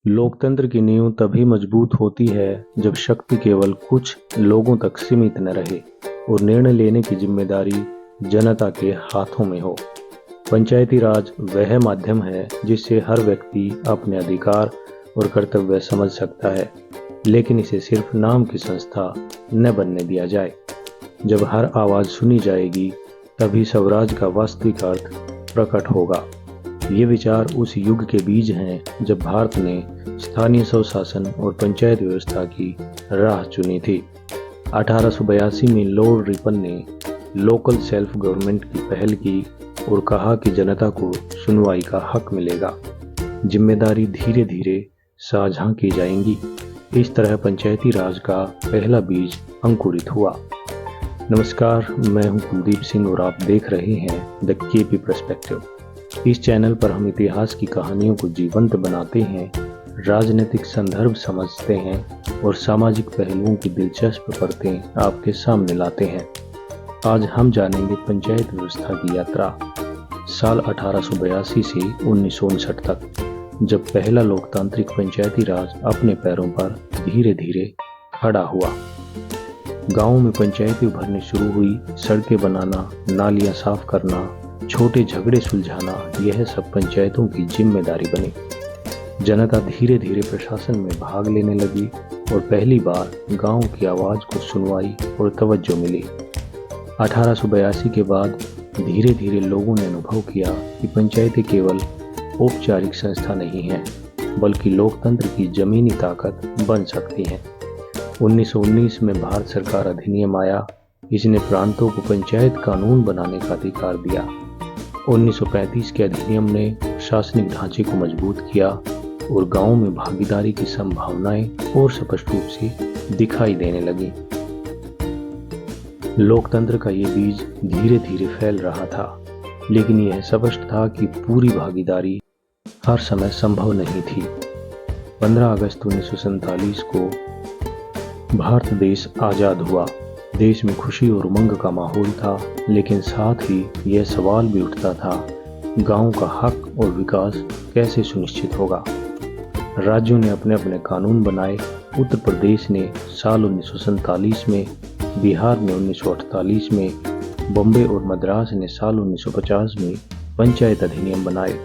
लोकतंत्र की नींव तभी मजबूत होती है जब शक्ति केवल कुछ लोगों तक सीमित न रहे और निर्णय लेने की जिम्मेदारी जनता के हाथों में हो। पंचायती राज वह माध्यम है जिससे हर व्यक्ति अपने अधिकार और कर्तव्य समझ सकता है, लेकिन इसे सिर्फ नाम की संस्था न बनने दिया जाए। जब हर आवाज सुनी जाएगी तभी स्वराज का वास्तविक अर्थ प्रकट होगा। ये विचार उस युग के बीज हैं जब भारत ने स्थानीय स्वशासन और पंचायत व्यवस्था की राह चुनी थी। 1882 में लॉर्ड रिपन ने लोकल सेल्फ गवर्नमेंट की पहल की और कहा कि जनता को सुनवाई का हक मिलेगा। जिम्मेदारी धीरे धीरे साझा की जाएंगी। इस तरह पंचायती राज का पहला बीज अंकुरित हुआ। नमस्कार, मैं हूं कुलदीप सिंह और आप देख रहे हैं द केपी पर्सपेक्टिव। इस चैनल पर हम इतिहास की कहानियों को जीवंत बनाते हैं, राजनीतिक संदर्भ समझते हैं और सामाजिक पहलुओं की दिलचस्प परतें आपके सामने लाते हैं। आज हम जानेंगे पंचायत व्यवस्था की यात्रा साल 1882 से 1959 तक, जब पहला लोकतांत्रिक पंचायती राज अपने पैरों पर धीरे धीरे खड़ा हुआ। गांवों में पंचायतें उभरनी शुरू हुई। सड़कें बनाना, नालियां साफ करना, छोटे झगड़े सुलझाना, यह सब पंचायतों की जिम्मेदारी बनी। जनता धीरे धीरे प्रशासन में भाग लेने लगी और पहली बार गांव की आवाज को सुनवाई और तवज्जो मिली। 1882 के बाद धीरे धीरे लोगों ने अनुभव किया कि पंचायतें केवल औपचारिक संस्था नहीं हैं, बल्कि लोकतंत्र की जमीनी ताकत बन सकती हैं। 1919 में भारत सरकार अधिनियम आया। इसने प्रांतों को पंचायत कानून बनाने का अधिकार दिया। 1935 के अधिनियम ने प्रशासनिक ढांचे को मजबूत किया और गांवों में भागीदारी की संभावनाएं और स्पष्ट रूप से दिखाई देने लगी। लोकतंत्र का ये बीज धीरे धीरे फैल रहा था, लेकिन यह स्पष्ट था कि पूरी भागीदारी हर समय संभव नहीं थी। 15 अगस्त 1947 को भारत देश आजाद हुआ। देश में खुशी और उमंग का माहौल था, लेकिन साथ ही यह सवाल भी उठता था, गांव का हक और विकास कैसे सुनिश्चित होगा। राज्यों ने अपने अपने कानून बनाए। उत्तर प्रदेश ने साल 1947 में, बिहार ने 1948 में, बॉम्बे और मद्रास ने साल 1950 में पंचायत अधिनियम बनाए।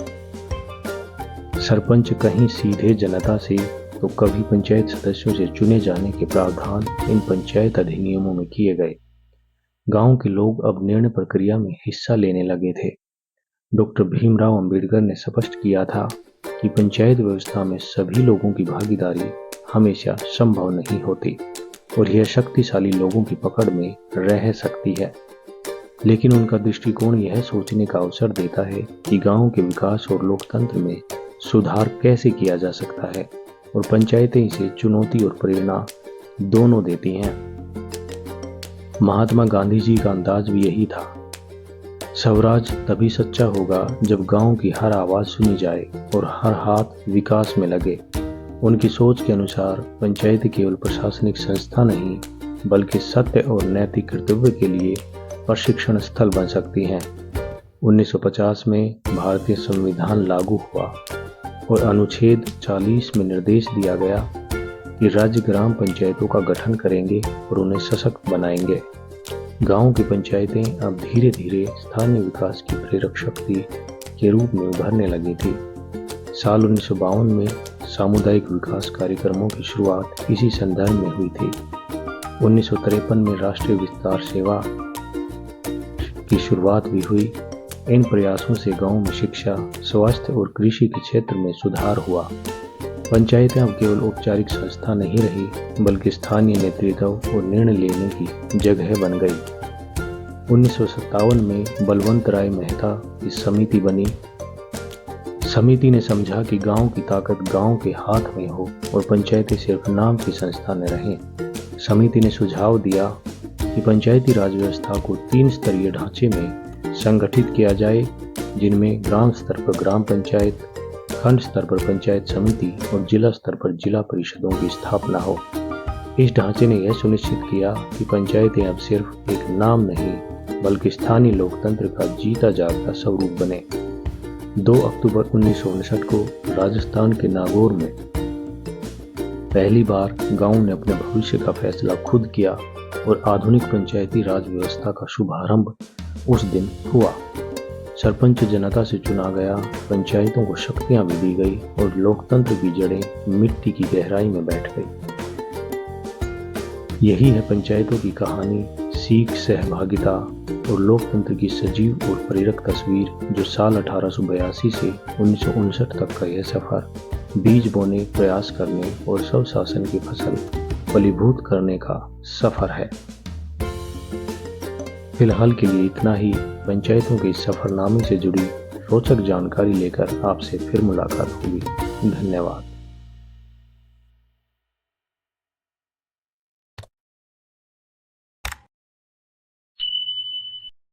सरपंच कहीं सीधे जनता से तो कभी पंचायत सदस्यों से चुने जाने के प्रावधान इन पंचायत अधिनियमों में किए गए। गांव के लोग अब निर्णय प्रक्रिया में हिस्सा लेने लगे थे। डॉक्टर भीमराव अंबेडकर ने स्पष्ट किया था कि पंचायत व्यवस्था में सभी लोगों की भागीदारी हमेशा संभव नहीं होती और यह शक्तिशाली लोगों की पकड़ में रह सकती है। लेकिन उनका दृष्टिकोण यह सोचने का अवसर देता है कि गांव के विकास और लोकतंत्र में सुधार कैसे किया जा सकता है, और पंचायतें इसे चुनौती और प्रेरणा दोनों देती हैं। महात्मा गांधी जी का अंदाज भी यही था। स्वराज तभी सच्चा होगा जब गांव की हर आवाज सुनी जाए और हर हाथ विकास में लगे। उनकी सोच के अनुसार पंचायतें केवल प्रशासनिक संस्था नहीं, बल्कि सत्य और नैतिक कर्तव्य के लिए प्रशिक्षण स्थल बन सकती हैं। 1950 में भारतीय संविधान लागू हुआ और अनुच्छेद 40 में निर्देश दिया गया कि राज्य ग्राम पंचायतों का गठन करेंगे और उन्हें सशक्त बनाएंगे। गांव की पंचायतें अब धीरे धीरे स्थानीय विकास की प्रेरक शक्ति के रूप में उभरने लगी थी। साल 1952 में सामुदायिक विकास कार्यक्रमों की शुरुआत इसी संदर्भ में हुई थी। 1953 में राष्ट्रीय विस्तार सेवा की शुरुआत भी हुई। इन प्रयासों से गांव में शिक्षा, स्वास्थ्य और कृषि के क्षेत्र में सुधार हुआ। पंचायतें अब केवल औपचारिक संस्था नहीं रही, बल्कि स्थानीय नेतृत्व और निर्णय लेने की जगह बन गई। 1957 में बलवंत राय मेहता की समिति बनी। समिति ने समझा कि गांव की ताकत गांव के हाथ में हो और पंचायतें सिर्फ नाम की संस्था न रहें। समिति ने सुझाव दिया कि पंचायती राज व्यवस्था को 3 स्तरीय ढांचे में संगठित किया जाए, जिनमें ग्राम स्तर पर ग्राम पंचायत, खंड स्तर पर पंचायत समिति और जिला स्तर पर जिला परिषदों की स्थापना हो। इस ढांचे ने यह सुनिश्चित किया कि पंचायतें अब सिर्फ एक नाम नहीं, बल्कि स्थानीय लोकतंत्र का जीता जागता स्वरूप बने। 2 अक्टूबर 1959 को राजस्थान के नागौर में पहली बार गांव ने अपने भविष्य का फैसला खुद किया और आधुनिक पंचायती राज व्यवस्था का शुभारंभ उस दिन हुआ। सरपंच जनता से चुना गया, पंचायतों को शक्तियां भी दी गई और लोकतंत्र की जड़ें मिट्टी की गहराई में बैठ गई। यही है पंचायतों की कहानी, सीख, सहभागिता और लोकतंत्र की सजीव और प्रेरक तस्वीर, जो साल 1882 से 1959 तक का यह सफर बीज बोने, प्रयास करने और स्वशासन की फसल फलीभूत करने का सफर है। फिलहाल के लिए इतना ही। पंचायतों के इस सफरनामे से जुड़ी रोचक जानकारी लेकर आपसे फिर मुलाकात होगी। धन्यवाद।